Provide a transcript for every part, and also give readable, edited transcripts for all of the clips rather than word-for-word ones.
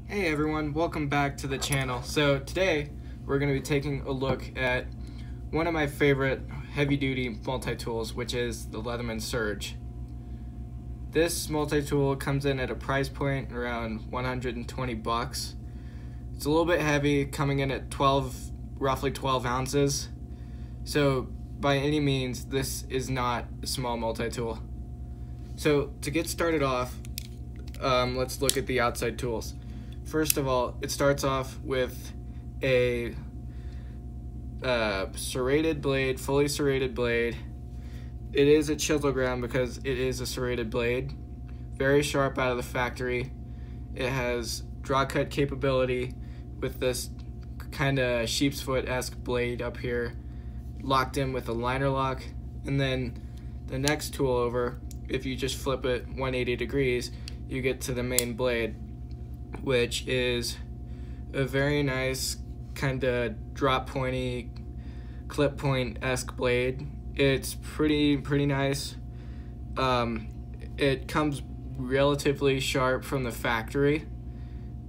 Hey everyone, welcome back to the channel. So today we're going to be taking a look at one of my favorite heavy-duty multi-tools, which is the Leatherman Surge. This multi-tool comes in at a price point around 120 bucks. It's a little bit heavy, coming in at roughly 12 ounces. So by any means, this is not a small multi-tool. So to get started off, let's look at the outside tools. First of all, it starts off with a serrated blade, fully serrated blade. It is a chiselogram because it is a serrated blade. Very sharp out of the factory. It has draw cut capability with this kind of sheep's foot-esque blade up here, locked in with a liner lock. And then the next tool over, if you just flip it 180 degrees, you get to the main blade, which is a very nice kind of drop pointy, clip point-esque blade. It's pretty nice. It comes relatively sharp from the factory.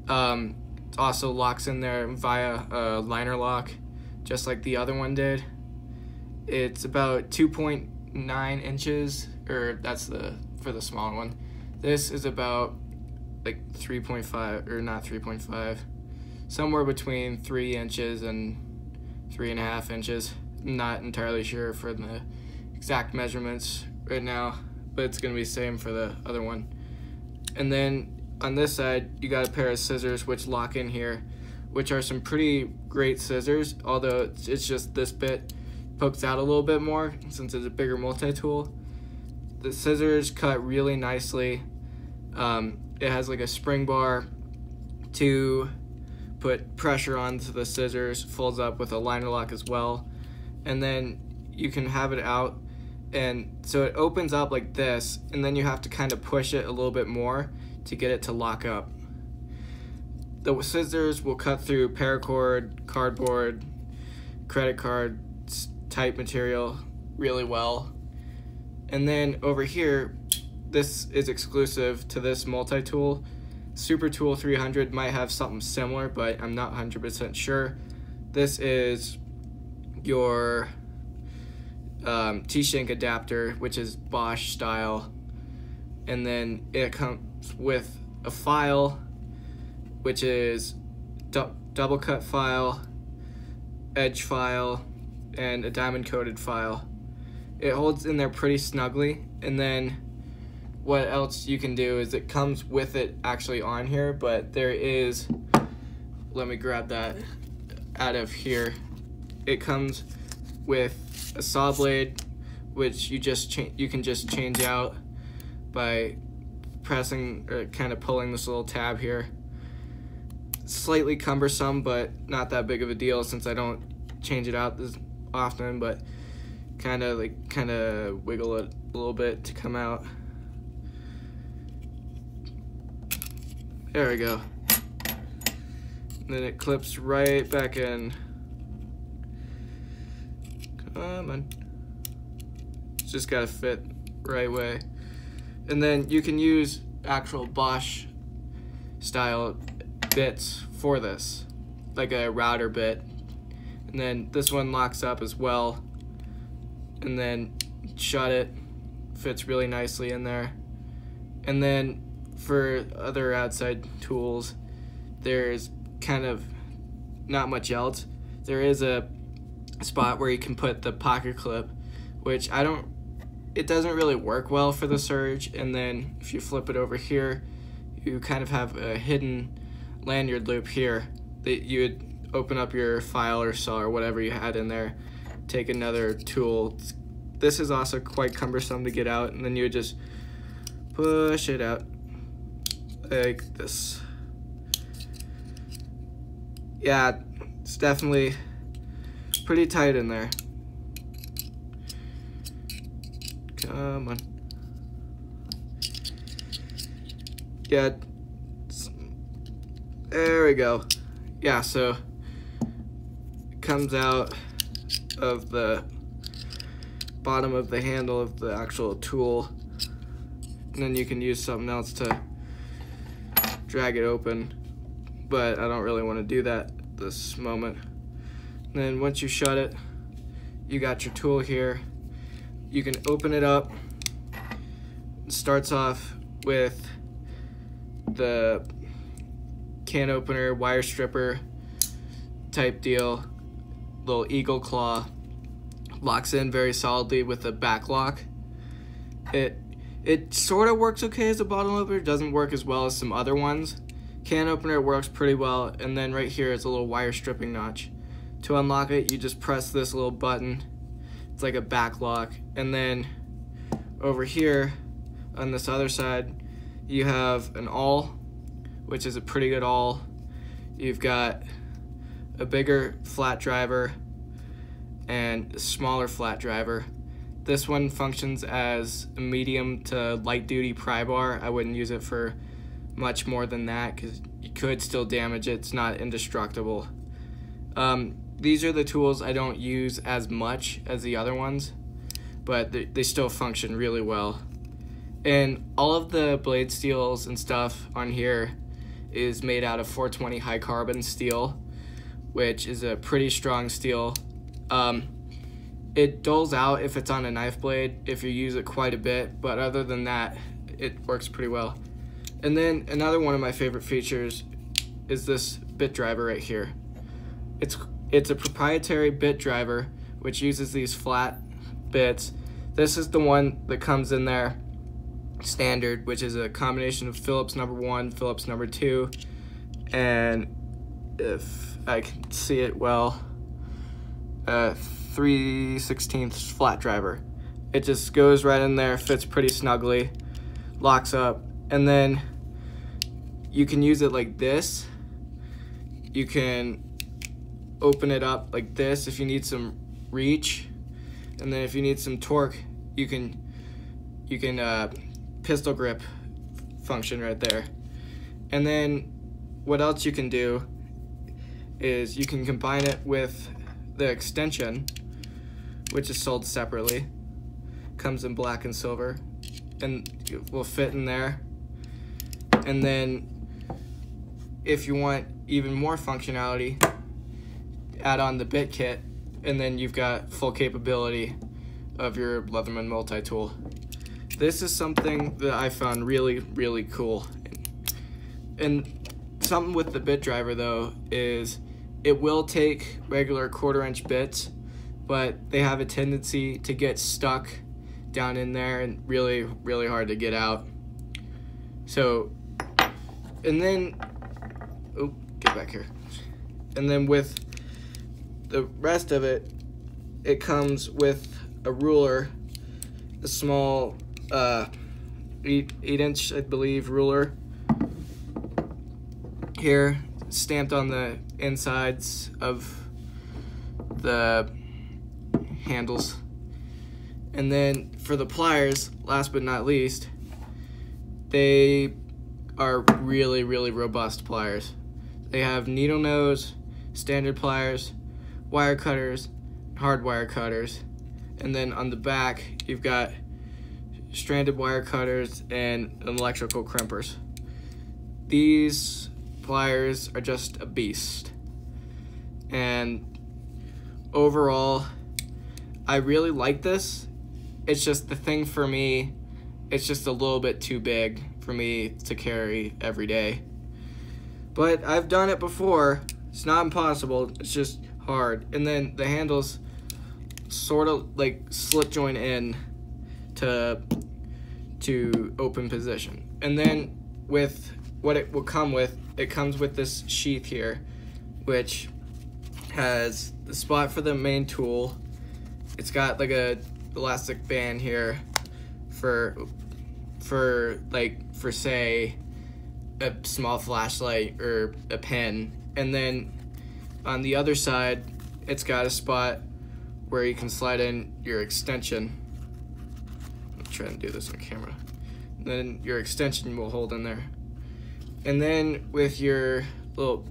It also locks in there via a liner lock, just like the other one did. It's about 2.9 inches, or that's for the small one. This is about like 3.5, or not 3.5, somewhere between 3 inches and 3.5 inches. I'm not entirely sure for the exact measurements right now, but it's gonna be the same for the other one. And then on this side, you got a pair of scissors which lock in here, which are some pretty great scissors, although it's just this bit pokes out a little bit more since it's a bigger multi-tool. The scissors cut really nicely. It has like a spring bar to put pressure onto the scissors, folds up with a liner lock as well, and then you can have it out, and so it opens up like this, and then you have to kind of push it a little bit more to get it to lock up. The scissors will cut through paracord, cardboard, credit card type material really well. And then over here, this is exclusive to this multi-tool. Super Tool 300 might have something similar, but I'm not 100% sure. This is your T-shank adapter, which is Bosch style. And then it comes with a file, which is double cut file, edge file, and a diamond coated file. It holds in there pretty snugly. And then what else you can do is it comes with it actually on here, but there is, let me grab that out of here. It comes with a saw blade, which you can just change out by pressing or kind of pulling this little tab here. Slightly cumbersome, but not that big of a deal since I don't change it out as often, but kind of wiggle it a little bit to come out. There we go. And then it clips right back in. Come on. It's just gotta fit right way. And then you can use actual Bosch style bits for this, like a router bit. And then this one locks up as well. And then shut it, fits really nicely in there. And then for other outside tools, there's kind of not much else. There is a spot where you can put the pocket clip, which it doesn't really work well for the Surge. And then if you flip it over here, you kind of have a hidden lanyard loop here that you would open up your file or saw or whatever you had in there, take another tool. This is also quite cumbersome to get out, and then you would just push it out like this. Yeah, it's definitely pretty tight in there. Come on. Yeah, there we go. Yeah, so it comes out of the bottom of the handle of the actual tool, and then you can use something else to drag it open. but I don't really want to do that at this moment. And then once you shut it, you got your tool here. You can open it up. It starts off with the can opener, wire stripper type deal, little eagle claw, locks in very solidly with a back lock. It sort of works okay as a bottle opener, doesn't work as well as some other ones. Can opener works pretty well, and then right here is a little wire stripping notch. To unlock it, you just press this little button. It's like a back lock, and then over here on this other side, you have an awl, which is a pretty good awl. You've got a bigger flat driver and a smaller flat driver. This one functions as a medium to light duty pry bar. I wouldn't use it for much more than that because you could still damage it. It's not indestructible. These are the tools I don't use as much as the other ones, but they still function really well. And all of the blade steels and stuff on here is made out of 420 high carbon steel, which is a pretty strong steel. It dulls out if it's on a knife blade if you use it quite a bit, but other than that, it works pretty well. And then another one of my favorite features is this bit driver right here. It's a proprietary bit driver which uses these flat bits. This is the one that comes in there standard, which is a combination of Phillips number 1, Phillips number 2, and if I can see it well, 3/16 flat driver. It just goes right in there, fits pretty snugly, locks up, and then you can use it like this. You can open it up like this if you need some reach, and then if you need some torque, you can pistol grip function right there. And then what else you can do is you can combine it with the extension, which is sold separately. Comes in black and silver, and it will fit in there. And then if you want even more functionality, add on the bit kit, and then you've got full capability of your Leatherman multi-tool. This is something that I found really, really cool. And something with the bit driver though is it will take regular 1/4-inch bits, but they have a tendency to get stuck down in there and really, really hard to get out. So, and then, oh, get back here. And then with the rest of it, it comes with a ruler, a small 8-inch, I believe, ruler here, stamped on the insides of the handles. And then for the pliers, last but not least, they are really, really robust pliers. They have needle nose, standard pliers, wire cutters, hard wire cutters, and then on the back you've got stranded wire cutters and electrical crimpers. These pliers are just a beast, and overall I really like this. It's just the thing for me, it's just a little bit too big for me to carry every day, but I've done it before. It's not impossible, it's just hard. And then the handles sort of like slip joint in to open position. And then with what it will come with, it comes with this sheath here, which has the spot for the main tool. It's got like a elastic band here for say a small flashlight or a pen. And then on the other side, it's got a spot where you can slide in your extension. I'm trying to do this on camera. And then your extension will hold in there. And then with your little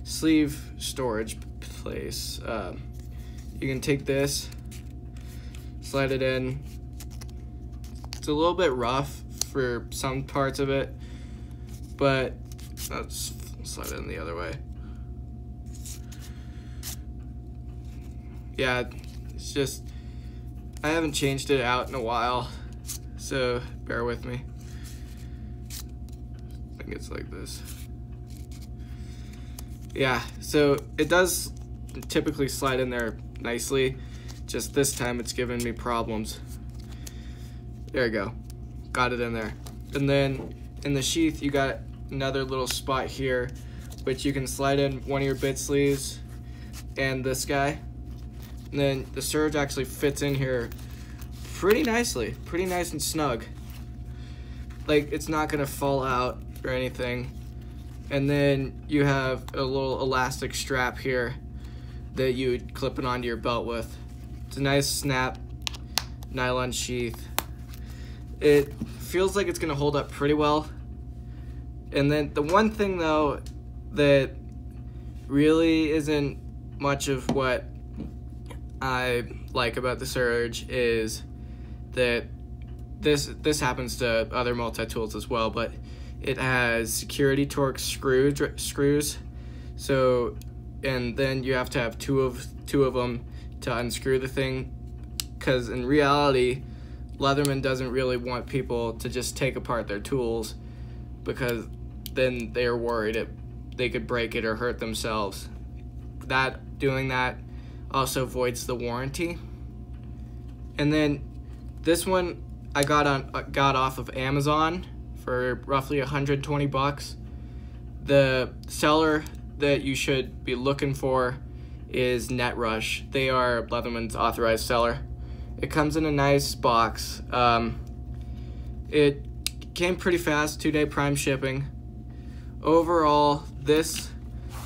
sleeve storage place, you can take this, slide it in. It's a little bit rough for some parts of it, but slide it in the other way. Yeah, it's just, I haven't changed it out in a while, so bear with me. I think it's like this. Yeah, so it does typically slide in there nicely, just this time it's giving me problems. There you go, got it in there. And then in the sheath you got another little spot here, which you can slide in one of your bit sleeves and this guy. And then the Surge actually fits in here pretty nicely, pretty nice and snug. Like, it's not gonna fall out or anything. And then you have a little elastic strap here that you would clip it onto your belt with. It's a nice snap nylon sheath. It feels like it's gonna hold up pretty well. And then the one thing though that really isn't much of what I like about the Surge is that this happens to other multi-tools as well, but it has security torque screws. So, and then you have to have two of them to unscrew the thing, because in reality, Leatherman doesn't really want people to just take apart their tools, because then they're worried they could break it or hurt themselves. Doing that also voids the warranty. And then this one I got off of Amazon for roughly 120 bucks. The seller that you should be looking for is NetRush. They are Leatherman's authorized seller. It comes in a nice box. It came pretty fast, 2-day prime shipping. Overall, this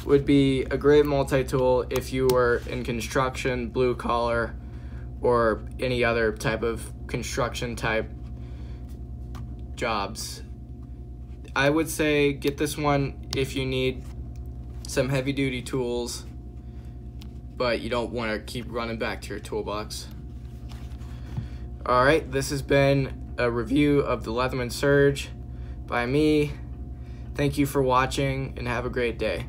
would be a great multi-tool if you were in construction, blue collar, or any other type of construction type jobs. I would say get this one if you need some heavy duty tools, but you don't want to keep running back to your toolbox. Alright, this has been a review of the Leatherman Surge by me. Thank you for watching and have a great day.